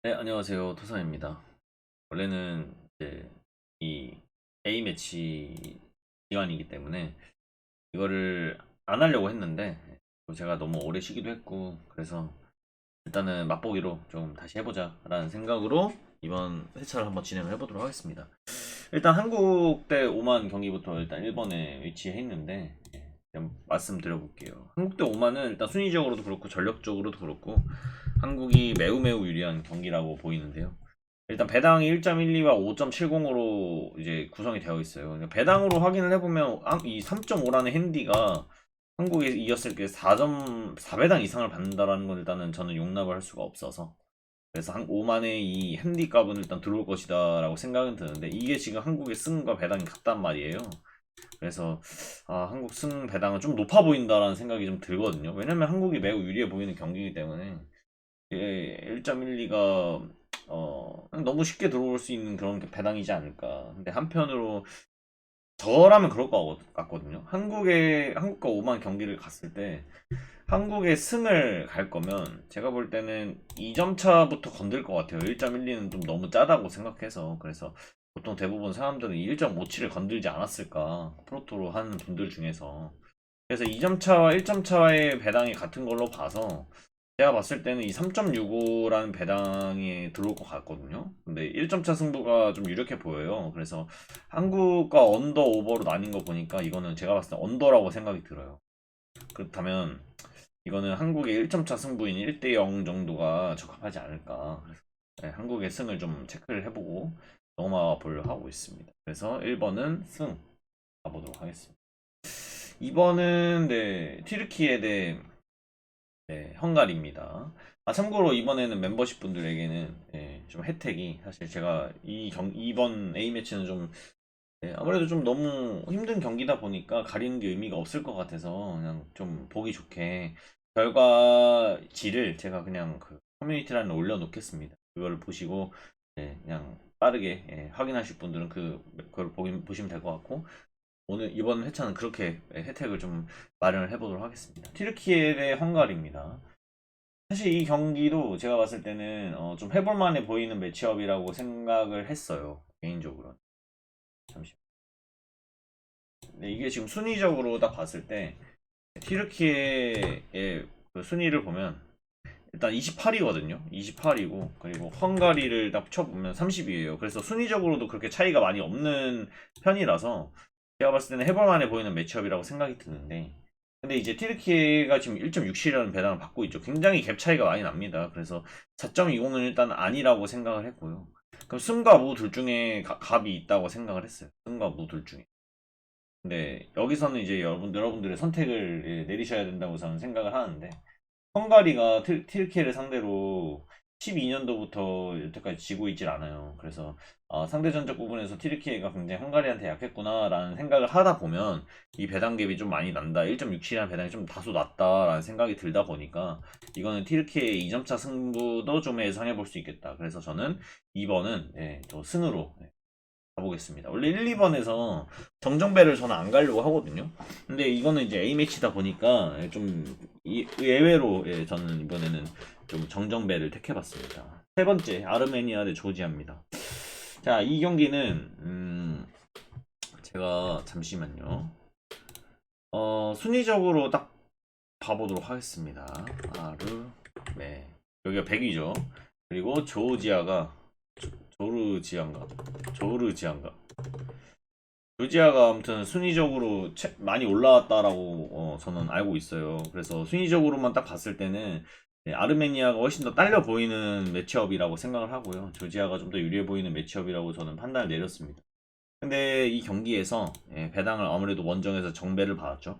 네, 안녕하세요. 토산입니다. 원래는 이제 이 A매치 기간이기 때문에 이거를 안 하려고 했는데 또 제가 너무 오래 쉬기도 했고 그래서 일단은 맛보기로 좀 다시 해보자 라는 생각으로 이번 회차를 한번 진행을 해보도록 하겠습니다. 일단 한국 대 오만 경기부터 일단 1번에 위치해 있는데 좀 말씀드려볼게요. 한국 대 오만은 일단 순위적으로도 그렇고 전력적으로도 그렇고 한국이 매우 매우 유리한 경기라고 보이는데요. 일단 배당이 1.12와 5.70으로 이제 구성이 되어 있어요. 그러니까 배당으로 확인을 해보면 이 3.5라는 핸디가 한국에 이겼을 때 4.4배당 이상을 받는다라는 건 일단은 저는 용납을 할 수가 없어서 그래서 한 5만의 이 핸디 값은 일단 들어올 것이다 라고 생각은 드는데 이게 지금 한국의 승과 배당이 같단 말이에요. 그래서 한국 승 배당은 좀 높아 보인다라는 생각이 좀 들거든요. 왜냐면 한국이 매우 유리해 보이는 경기이기 때문에 1.12가 너무 쉽게 들어올 수 있는 그런 배당이지 않을까. 근데 한편으로 저라면 그럴 것 같거든요. 한국과 오만 경기를 갔을 때 한국의 승을 갈 거면 제가 볼 때는 2점 차부터 건들 것 같아요. 1.12는 좀 너무 짜다고 생각해서 그래서 보통 대부분 사람들은 1.57을 건들지 않았을까 프로토로 하는 분들 중에서 그래서 2점 차와 1점 차의 배당이 같은 걸로 봐서 제가 봤을 때는 이 3.65라는 배당이 들어올 것 같거든요. 근데 1점 차 승부가 좀 유력해 보여요. 그래서 한국과 언더 오버로 나뉜 거 보니까 이거는 제가 봤을 때 언더라고 생각이 들어요. 그렇다면 이거는 한국의 1점 차 승부인 1대 0 정도가 적합하지 않을까. 그래서 네, 한국의 승을 좀 체크를 해보고 넘어가 보려고 하고 있습니다. 그래서 1번은 승 가보도록 하겠습니다. 2번은 네, 튀르키예 대 네, 헝가리입니다. 참고로 이번에는 멤버십 분들에게는 좀 혜택이 사실 제가 이번 A매치는 좀 아무래도 좀 너무 힘든 경기다 보니까 가리는 게 의미가 없을 것 같아서 그냥 좀 보기 좋게 결과지를 제가 그냥 그 커뮤니티란에 올려놓겠습니다. 그거를 보시고 그냥 빠르게 확인하실 분들은 그걸 보시면 될 것 같고 오늘 이번 회차는 그렇게 혜택을 좀 마련을 해보도록 하겠습니다. 튀르키예 대 헝가리입니다. 사실 이 경기도 제가 봤을 때는 좀 해볼 만해 보이는 매치업이라고 생각을 했어요. 개인적으로. 잠시. 네, 이게 지금 순위적으로 딱 봤을 때 튀르키예의 그 순위를 보면 일단 28위거든요. 28위고 그리고 헝가리를 딱 쳐보면 30위예요. 그래서 순위적으로도 그렇게 차이가 많이 없는 편이라서 제가 봤을 때는 해볼 만해 보이는 매치업이라고 생각이 드는데 근데 이제 튀르키예가 지금 1.67이라는 배당을 받고 있죠. 굉장히 갭 차이가 많이 납니다. 그래서 4.20은 일단 아니라고 생각을 했고요. 그럼 승과 무 둘 중에 값이 있다고 생각을 했어요. 승과 무 둘 중에. 근데 여기서는 이제 여러분들의 선택을 내리셔야 된다고 저는 생각을 하는데 헝가리가 튀르키예를 상대로 12년도부터 여태까지 지고 있질 않아요. 그래서 상대 전적 부분에서 튀르키예가 굉장히 헝가리한테 약했구나라는 생각을 하다 보면 이 배당 갭이 좀 많이 난다. 1.67이라는 배당이 좀 다소 낮다라는 생각이 들다 보니까 이거는 튀르키예의 2점차 승부도 좀 예상해 볼 수 있겠다. 그래서 저는 2번은 저 승으로 가보겠습니다. 원래 1, 2번에서 정정배를 저는 안 가려고 하거든요. 근데 이거는 이제 A매치다 보니까 좀 예외로 저는 이번에는 좀 정정배를 택해봤습니다. 세 번째, 아르메니아 대 조지아입니다. 자, 이 경기는, 제가 잠시만요. 순위적으로 딱 봐보도록 하겠습니다. 네. 여기가 100이죠. 그리고 조르지아인가? 조르지아인가? 조지아가 아무튼 순위적으로 많이 올라왔다라고 저는 알고 있어요. 그래서 순위적으로만 딱 봤을 때는 아르메니아가 훨씬 더 딸려 보이는 매치업이라고 생각을 하고요. 조지아가 좀 더 유리해 보이는 매치업이라고 저는 판단을 내렸습니다. 근데 이 경기에서 배당을 아무래도 원정에서 정배를 받았죠.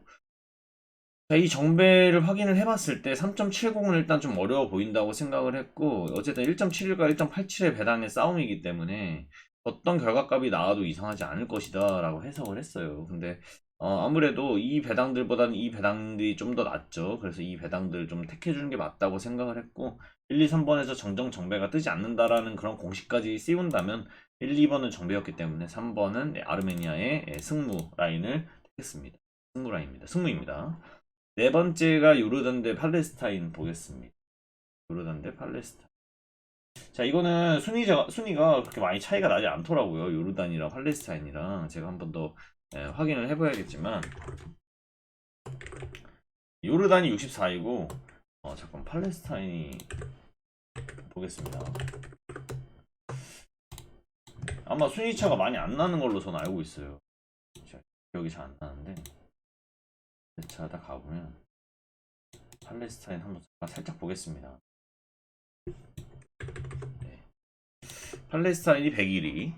자, 이 정배를 확인을 해봤을 때 3.70은 일단 좀 어려워 보인다고 생각을 했고 어쨌든 1.71과 1.87의 배당의 싸움이기 때문에 어떤 결과값이 나와도 이상하지 않을 것이다 라고 해석을 했어요. 근데 아무래도 이 배당들보다는 이 배당들이 좀 더 낫죠. 그래서 이 배당들을 좀 택해주는 게 맞다고 생각을 했고 1, 2, 3번에서 정배가 뜨지 않는다라는 그런 공식까지 씌운다면 1, 2번은 정배였기 때문에 3번은 아르메니아의 승무 라인을 택했습니다. 승무 라인입니다. 승무입니다. 네 번째가 요르단 대 팔레스타인 보겠습니다. 요르단 대 팔레스타인. 자, 이거는 순위가 그렇게 많이 차이가 나지 않더라고요. 요르단이랑 팔레스타인이랑 제가 한 번 더 확인을 해봐야겠지만 요르단이 64이고 잠깐 팔레스타인이 보겠습니다. 아마 순위 차가 많이 안 나는 걸로 저는 알고 있어요. 기억이 잘 안 나는데 차다 가보면 팔레스타인 한번 살짝 보겠습니다. 네. 팔레스타인이 101위,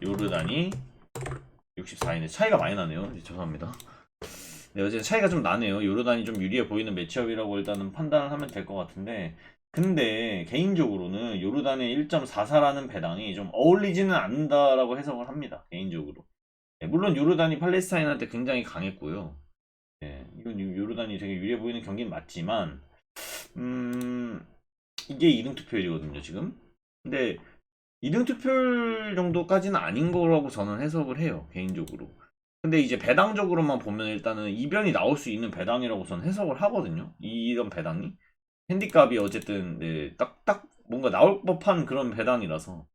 요르단이 64위네. 차이가 많이 나네요. 죄송합니다. 네, 어제 차이가 좀 나네요. 요르단이 좀 유리해 보이는 매치업이라고 일단은 판단을 하면 될 것 같은데, 근데 개인적으로는 요르단의 1.44라는 배당이 좀 어울리지는 않는다라고 해석을 합니다. 개인적으로. 네, 물론 요르단이 팔레스타인한테 굉장히 강했고요. 네, 이건 요르단이 되게 유리해 보이는 경기는 맞지만, 음, 이게 2등 투표율이거든요, 지금. 근데 2등 투표율 정도까지는 아닌 거라고 저는 해석을 해요, 개인적으로. 근데 이제 배당적으로만 보면 일단은 이변이 나올 수 있는 배당이라고 저는 해석을 하거든요. 이런 배당이. 핸디값이 어쨌든 네, 딱 뭔가 나올 법한 그런 배당이라서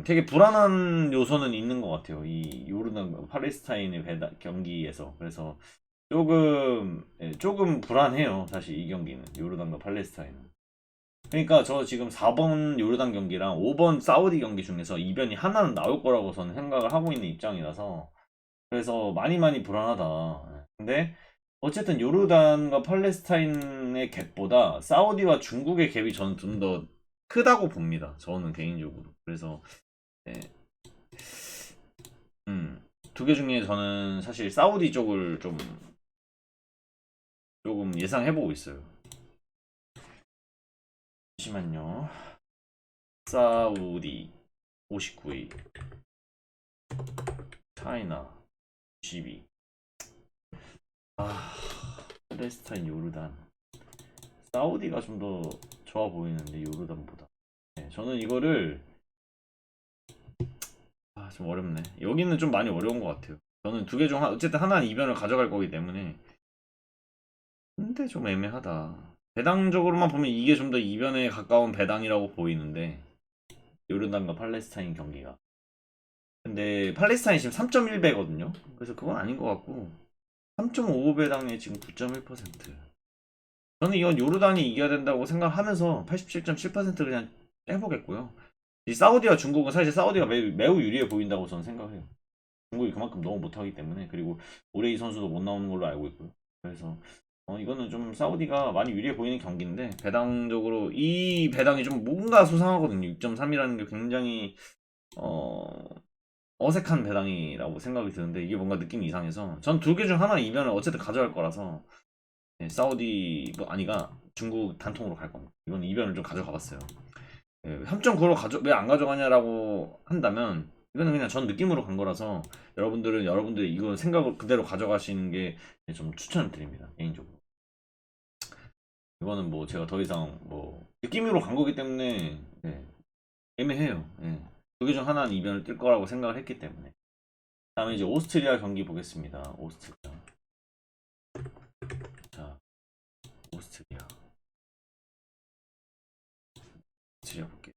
되게 불안한 요소는 있는 것 같아요. 이 요르단 팔레스타인의 배당 경기에서. 그래서 조금 불안해요. 사실 이 경기는 요르단과 팔레스타인은. 그러니까 저 지금 4번 요르단 경기랑 5번 사우디 경기 중에서 이변이 하나는 나올 거라고 저는 생각을 하고 있는 입장이라서 그래서 많이 불안하다. 근데 어쨌든 요르단과 팔레스타인의 갭보다 사우디와 중국의 갭이 저는 좀 더 크다고 봅니다. 저는 개인적으로. 그래서 네. 두 개 중에 저는 사실 사우디 쪽을 조금 예상해보고 있어요. 잠시만요. 사우디 59위, 차이나 92위. 팔레스타인, 요르단. 사우디가 좀 더 좋아 보이는데 요르단보다. 네, 저는 이거를 좀 어렵네. 여기는 좀 많이 어려운 것 같아요. 저는 두 개 중 어쨌든 하나는 이변을 가져갈 거기 때문에. 근데 좀 애매하다. 배당적으로만 보면 이게 좀 더 이변에 가까운 배당이라고 보이는데 요르단과 팔레스타인 경기가. 근데 팔레스타인이 지금 3.1배거든요. 그래서 그건 아닌 것 같고 3.55배당에 지금 9.1%. 저는 이건 요르단이 이겨야 된다고 생각하면서 87.7% 그냥 해보겠고요. 이 사우디와 중국은 사실 사우디가 매우 유리해 보인다고 저는 생각해요. 중국이 그만큼 너무 못하기 때문에. 그리고 오레이 선수도 못 나오는 걸로 알고 있고요. 그래서 이거는 좀 사우디가 많이 유리해 보이는 경기인데 배당적으로 이 배당이 좀 뭔가 수상하거든요. 6.3이라는 게 굉장히 어, 어색한 배당이라고 생각이 드는데 이게 뭔가 느낌이 이상해서 전 두 개 중 하나 이면을 어쨌든 가져갈 거라서 네, 사우디 뭐 아니가 중국 단통으로 갈 겁니다. 이건 이변을 좀 가져가 봤어요. 3.9로 왜 안 가져가냐라고 한다면 이거는 그냥 전 느낌으로 간 거라서 여러분들이 이거 생각을 그대로 가져가시는 게 좀 추천을 드립니다. 개인적으로. 이거는 뭐 제가 더 이상 뭐 느낌으로 간 거기 때문에 애매해요. 두 개 중 하나는 이변을 뛸 거라고 생각을 했기 때문에. 다음에 이제 오스트리아 경기 보겠습니다. 오스트리아. 자, 오스트리아. 오스트리아 볼게요.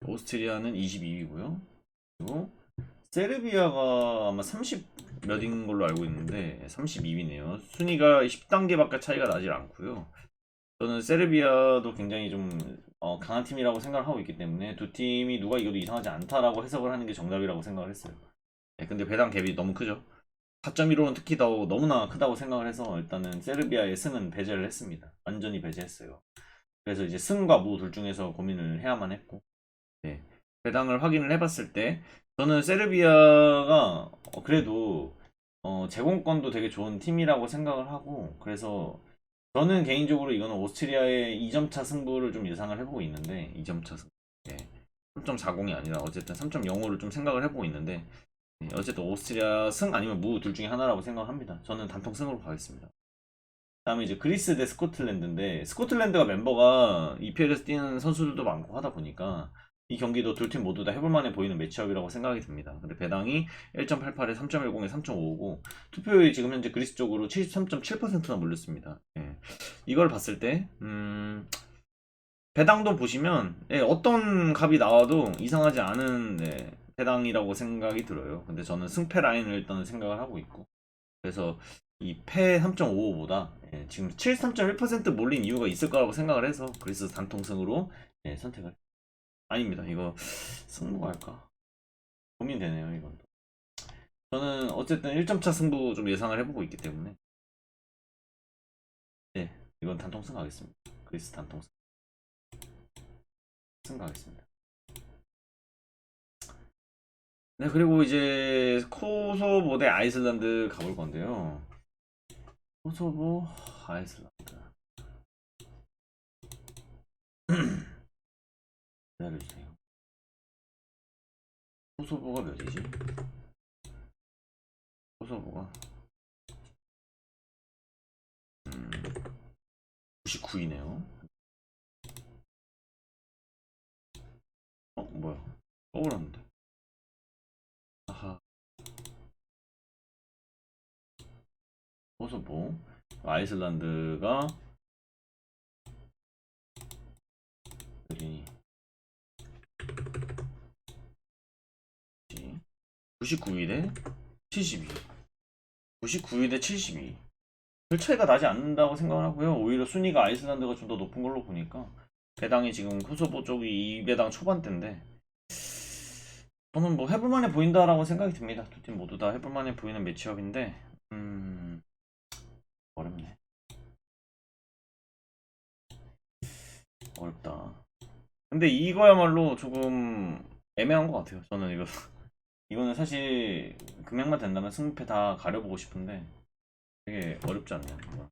오스트리아는 22위고요. 그리고 세르비아가 아마 30 몇인 걸로 알고 있는데 32위네요. 순위가 10단계밖에 차이가 나질 않고요. 저는 세르비아도 굉장히 좀 강한 팀이라고 생각을 하고 있기 때문에 두 팀이 누가 이겨도 이상하지 않다라고 해석을 하는 게 정답이라고 생각을 했어요. 근데 배당 갭이 너무 크죠. 4.15는 특히 더 너무나 크다고 생각을 해서 일단은 세르비아의 승은 배제를 했습니다. 완전히 배제했어요. 그래서 이제 승과 무 둘 중에서 고민을 해야만 했고 네. 배당을 확인을 해봤을 때 저는 세르비아가 그래도 제공권도 되게 좋은 팀이라고 생각을 하고 그래서 저는 개인적으로 이거는 오스트리아의 2점차 승부를 좀 예상을 해보고 있는데 2점차 승부 3.40이 아니라 어쨌든 3.05를 좀 생각을 해보고 있는데 어쨌든 오스트리아 승 아니면 무 둘 중에 하나라고 생각합니다. 저는 단통 승으로 가겠습니다. 다음에 이제 그리스 대 스코틀랜드인데 스코틀랜드가 멤버가 EPL에서 뛰는 선수들도 많고 하다 보니까 이 경기도 두 팀 모두 다 해볼만해 보이는 매치업이라고 생각이 듭니다. 근데 배당이 1.88에 3.10에 3.55고 투표율이 지금 현재 그리스 쪽으로 73.7%나 몰렸습니다. 이걸 봤을 때 배당도 보시면 예, 어떤 값이 나와도 이상하지 않은 네, 배당이라고 생각이 들어요. 근데 저는 승패 라인을 일단 생각을 하고 있고 그래서 이 패 3.55보다 지금 73.1% 몰린 이유가 있을 거라고 생각을 해서 그래서 단통승으로 선택을 아닙니다. 이거 승부 할까? 고민되네요, 이건. 저는 어쨌든 1점 차 승부 좀 예상을 해보고 있기 때문에 네, 이건 단통승 가겠습니다. 그리스 단통승 가겠습니다. 네, 그리고 이제 코소보 대 아이슬란드 가볼 건데요. 코소보, 아이슬란드. 기다려주세요. 코소보가 몇이지? 코소보가 99이네요. 뭐야? 떠올랐는데. 아하, 코소보. 아이슬란드가 여기 99위 대 72. 99위 대 72. 별 차이가 나지 않는다고 생각을 하고요. 오히려 순위가 아이슬란드가 좀 더 높은 걸로 보니까 배당이 지금 코소보 쪽이 2배당 초반대인데 저는 뭐 해볼만해 보인다라고 생각이 듭니다. 두 팀 모두 다 해볼만해 보이는 매치업인데 어렵네. 어렵다. 근데 이거야말로 조금 애매한 것 같아요. 저는 이거 이거는 사실 금액만 된다면 승패 다 가려보고 싶은데 되게 어렵지 않나요? 이거?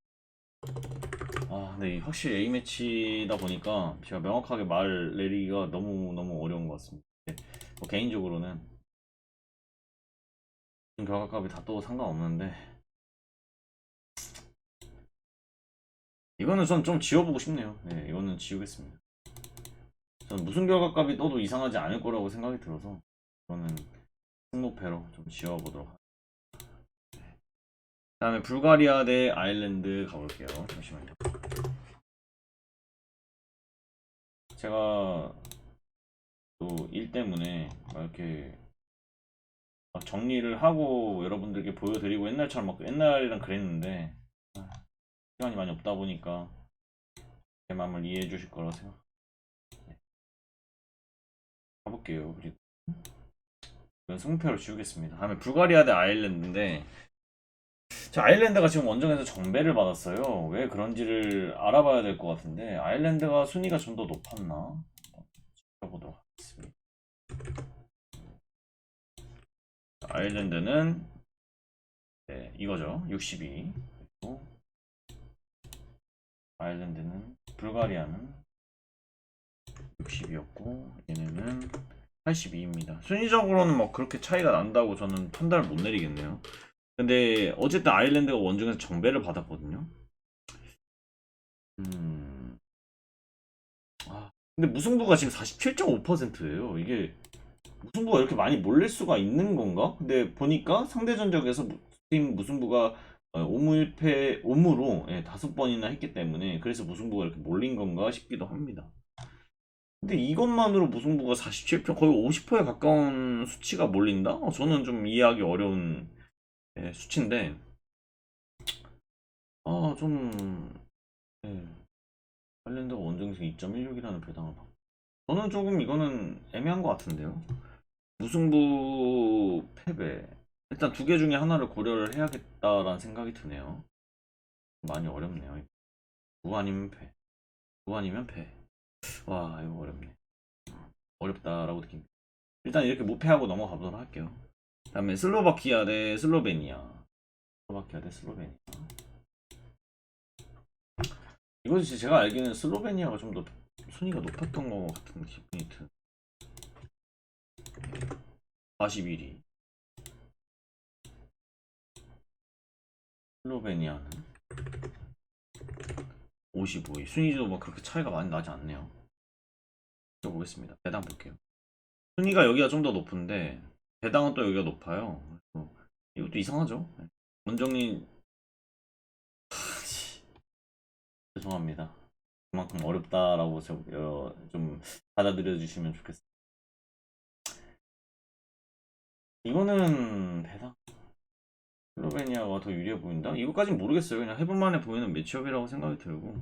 아, 근데 확실히 A 매치다 보니까 제가 명확하게 말 내리기가 너무 너무 어려운 것 같습니다. 뭐 개인적으로는 결과값이 다 떠도 상관없는데 이거는 전 좀 지워보고 싶네요. 네, 이거는 지우겠습니다. 저는 무슨 결과값이 떠도 이상하지 않을 거라고 생각이 들어서 저는 승모패로 좀 지워보도록 하겠습니다. 다음에 불가리아 대 아일랜드 가볼게요. 잠시만요. 제가 또 일 때문에 막 이렇게 막 정리를 하고 여러분들께 보여드리고 옛날처럼 막 옛날이랑 그랬는데 시간이 많이 없다 보니까 제 마음을 이해해 주실 거라고 생각. 가볼게요. 그리고 이건 승패로 지우겠습니다. 다음에 불가리아 대 아일랜드인데 아일랜드가 지금 원정에서 정배를 받았어요. 왜 그런지를 알아봐야 될 것 같은데 아일랜드가 순위가 좀 더 높았나? 지켜보도록 하겠습니다. 아일랜드는 네, 이거죠. 62. 그리고 아일랜드는 불가리아는 60이었고 얘네는 82입니다. 순위적으로는 뭐 그렇게 차이가 난다고 저는 판단을 못 내리겠네요. 근데 어쨌든 아일랜드가 원정에서 정배를 받았거든요. 음. 근데 무승부가 지금 47.5%예요. 이게 무승부가 이렇게 많이 몰릴 수가 있는 건가? 근데 보니까 상대 전적에서 팀 무승부가 오무일패 오무로 5번이나 했기 때문에 그래서 무승부가 이렇게 몰린 건가 싶기도 합니다. 근데 이것만으로 무승부가 47% 거의 50%에 가까운 수치가 몰린다? 저는 좀 이해하기 어려운 수치인데 좀 아일랜드가 원정에서 2.16이라는 배당을 받고 저는 조금 이거는 애매한 것 같은데요. 무승부 패배. 일단 두 개 중에 하나를 고려를 해야겠다라는 생각이 드네요. 많이 어렵네요. 무 아니면 패. 무 아니면 패. 와, 이거 어렵네. 어렵다라고 느낍니다. 일단 이렇게 무패하고 넘어가 보도록 할게요. 다음에 슬로바키아 대 슬로베니아. 슬로바키아 대 슬로베니아. 이것이 제가 알기는 슬로베니아가 좀 더 순위가 높았던 것 같은 기분이 드. 41위. 슬로베니아는 55위. 순위도 뭐 그렇게 차이가 많이 나지 않네요. 보겠습니다. 배당 볼게요. 순위가 여기가 좀 더 높은데 배당은 또 여기가 높아요. 이것도 이상하죠? 원정리 죄송합니다. 그만큼 어렵다라고 좀 받아들여 주시면 좋겠어요. 이거는 배당 슬로베니아가 더 유리해 보인다? 이거까진 모르겠어요. 그냥 해볼만해 보이는 매치업이라고 생각이 들고,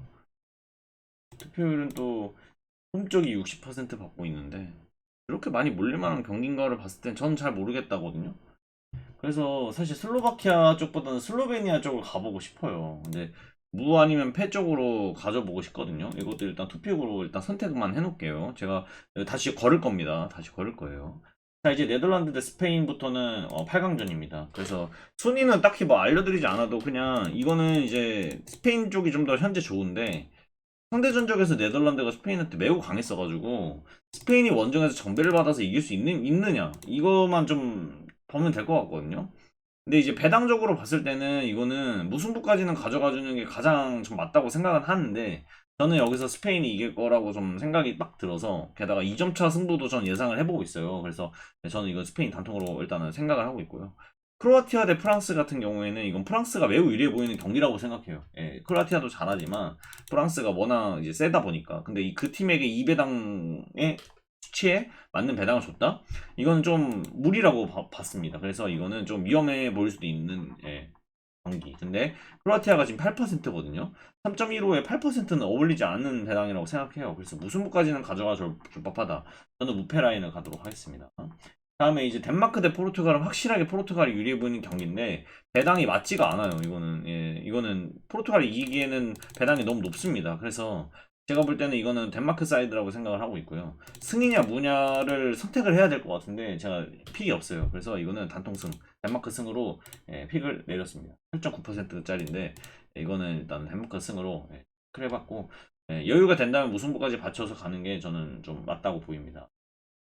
투표율은 또 홈쪽이 60% 받고 있는데 그렇게 많이 몰릴만한 경기인가를 봤을 땐 저는 잘 모르겠다거든요. 그래서 사실 슬로바키아 쪽보다는 슬로베니아 쪽을 가보고 싶어요. 근데 무 아니면 패 쪽으로 가져보고 싶거든요. 이것도 일단 투픽으로 일단 선택만 해놓을게요. 제가 다시 걸을 겁니다. 다시 걸을 거예요. 자, 이제 네덜란드 대 스페인부터는 8강전입니다. 그래서 순위는 딱히 뭐 알려드리지 않아도 그냥 이거는 이제 스페인 쪽이 좀 더 현재 좋은데, 상대 전적에서 네덜란드가 스페인한테 매우 강했어가지고 스페인이 원정에서 정배를 받아서 이길 수 있느냐, 이거만 좀 보면 될 것 같거든요. 근데 이제 배당적으로 봤을 때는 이거는 무승부까지는 가져가주는 게 가장 좀 맞다고 생각은 하는데, 저는 여기서 스페인이 이길 거라고 좀 생각이 딱 들어서, 게다가 2점차 승부도 전 예상을 해보고 있어요. 그래서 저는 이거 스페인 단통으로 일단은 생각을 하고 있고요. 크로아티아 대 프랑스 같은 경우에는 이건 프랑스가 매우 유리해 보이는 경기라고 생각해요. 예, 크로아티아도 잘하지만 프랑스가 워낙 이제 세다 보니까. 근데 그 팀에게 2배당의 수치에 맞는 배당을 줬다? 이건 좀 무리라고 봤습니다. 그래서 이거는 좀 위험해 보일 수도 있는, 예, 경기. 근데 크로아티아가 지금 8%거든요. 3.15에 8%는 어울리지 않는 배당이라고 생각해요. 그래서 무승부까지는 가져가 줄 법하다. 저는 무패 라인을 가도록 하겠습니다. 다음에 이제 덴마크 대 포르투갈은 확실하게 포르투갈이 유리해 보이는 경기인데 배당이 맞지가 않아요. 이거는 포르투갈이 이기기에는 배당이 너무 높습니다. 그래서 제가 볼 때는 이거는 덴마크 사이드라고 생각을 하고 있고요. 승이냐 무냐를 선택을 해야 될 것 같은데 제가 픽이 없어요. 그래서 이거는 단통승, 덴마크 승으로, 픽을 내렸습니다. 8.9%짜리인데 이거는 일단 덴마크 승으로, 픽을 해봤고, 여유가 된다면 무승부까지 받쳐서 가는 게 저는 좀 맞다고 보입니다.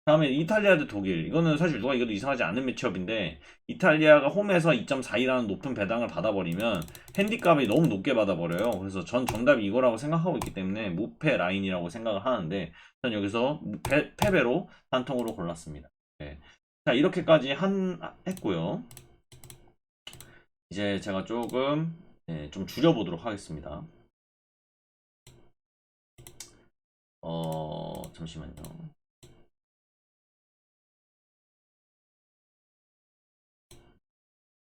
다음에 이탈리아 대 독일. 이거는 사실 누가 이겨도 이상하지 않은 매치업인데, 이탈리아가 홈에서 2.42라는 높은 배당을 받아버리면 핸디값이 너무 높게 받아버려요. 그래서 전 정답이 이거라고 생각하고 있기 때문에 무패 라인이라고 생각을 하는데, 전 여기서 패배로 단통으로 골랐습니다. 네. 자, 이렇게까지 했고요. 이제 제가 조금, 좀 줄여보도록 하겠습니다. 잠시만요.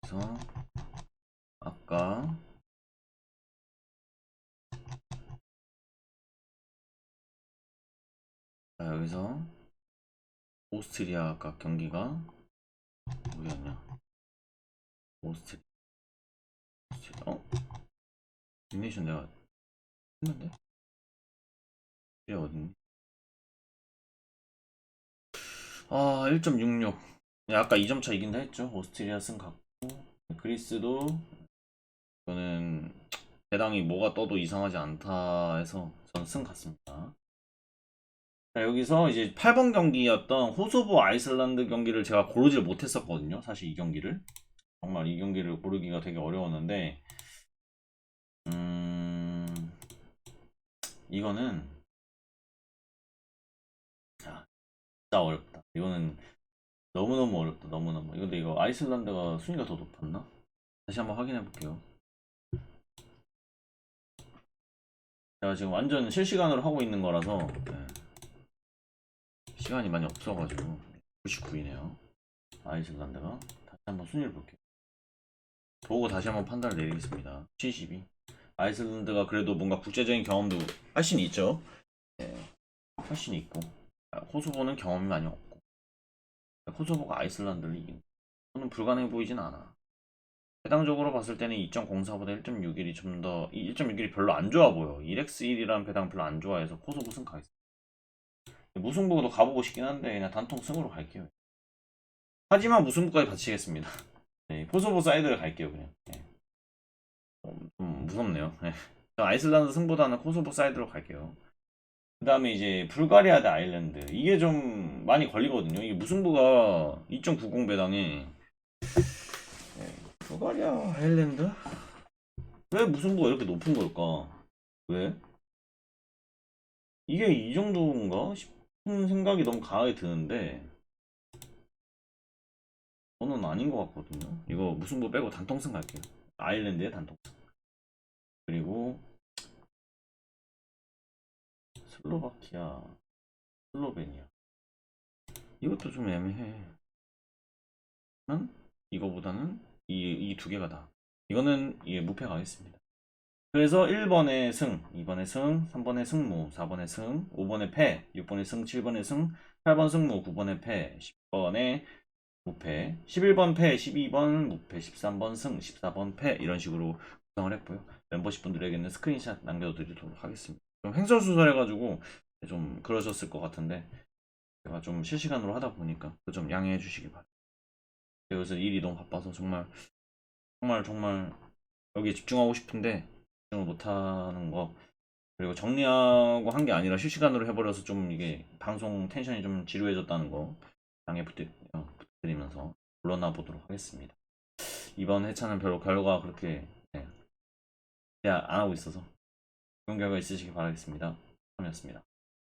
그래서 아까, 자, 여기서 오스트리아 아까 경기가 뭐였냐? 오스트리아, 유네이션 내가 했는데? 이게 어딨니? 아, 1.66. 아까 2점 차 이긴다 했죠. 오스트리아 승 갔고, 그리스도 저는 배당이 뭐가 떠도 이상하지 않다 해서 전 승 갔습니다. 자, 여기서 이제 8번 경기였던 호소보 아이슬란드 경기를 제가 고르질 못했었거든요. 사실 이 경기를. 정말 이 경기를 고르기가 되게 어려웠는데, 음, 이거는, 자, 진짜 어렵다. 이거는 너무너무 어렵다. 너무너무. 근데 이거 아이슬란드가 순위가 더 높았나? 다시 한번 확인해 볼게요. 제가 지금 완전 실시간으로 하고 있는 거라서, 시간이 많이 없어가지고 99이네요. 아이슬란드가. 다시 한번 순위를 볼게요. 보고 다시 한번 판단을 내리겠습니다. 72. 아이슬란드가 그래도 뭔가 국제적인 경험도 훨씬 있죠. 네, 훨씬 있고, 코소보는 경험이 많이 없고, 코소보가 아이슬란드를 이긴 거는 불가능해 보이진 않아. 배당적으로 봤을 때는 2.04보다 1.61이 좀 더, 1.61이 별로 안 좋아 보여. 1x1이라는 배당 별로 안 좋아해서 코소보 승 가겠습니다. 무승부도 가보고 싶긴 한데 그냥 단통 승으로 갈게요. 하지만 무승부까지 바치겠습니다. 네, 코소보 사이드를 갈게요 그냥. 네. 좀 무섭네요. 네. 저 아이슬란드 승보다는 코소보 사이드로 갈게요. 그 다음에 이제 불가리아 대 아일랜드. 이게 좀 많이 걸리거든요. 이게 무승부가 2.90 배당에, 불가리아 아일랜드? 왜 무승부가 이렇게 높은 걸까? 왜? 이게 이 정도인가 싶은 생각이 너무 강하게 드는데 저는 아닌 것 같거든요. 이거 무승부 빼고 단통승 갈게요. 아일랜드의 단통승. 그리고 슬로바키아, 슬로베니아. 이것도 좀 애매해. 난 이거보다는 이 두 개가 나. 이거는 예, 무패 가겠습니다. 그래서 1번에 승, 2번에 승, 3번에 승무, 4번에 승, 5번에 패, 6번에 승, 7번에 승, 8번 승무, 9번에 패, 10번에 무패, 11번 패, 12번 무패, 13번 승, 14번 패 이런 식으로 구성을 했고요. 멤버십 분들에게는 스크린샷 남겨드리도록 하겠습니다. 좀 횡설수설해가지고 좀 그러셨을 것 같은데 제가 좀 실시간으로 하다 보니까 좀 양해해 주시기 바랍니다. 제가 요새 일이 너무 바빠서 정말 여기에 집중하고 싶은데 집중을 못하는 거 그리고 정리하고 한 게 아니라 실시간으로 해버려서 좀 이게 방송 텐션이 좀 지루해졌다는 거 양해 부탁드리면서 물러나 보도록 하겠습니다. 이번 회차는 별로 결과 그렇게 네, 기대 안 하고 있어서 좋은 결과 있으시길 바라겠습니다. 참이었습니다.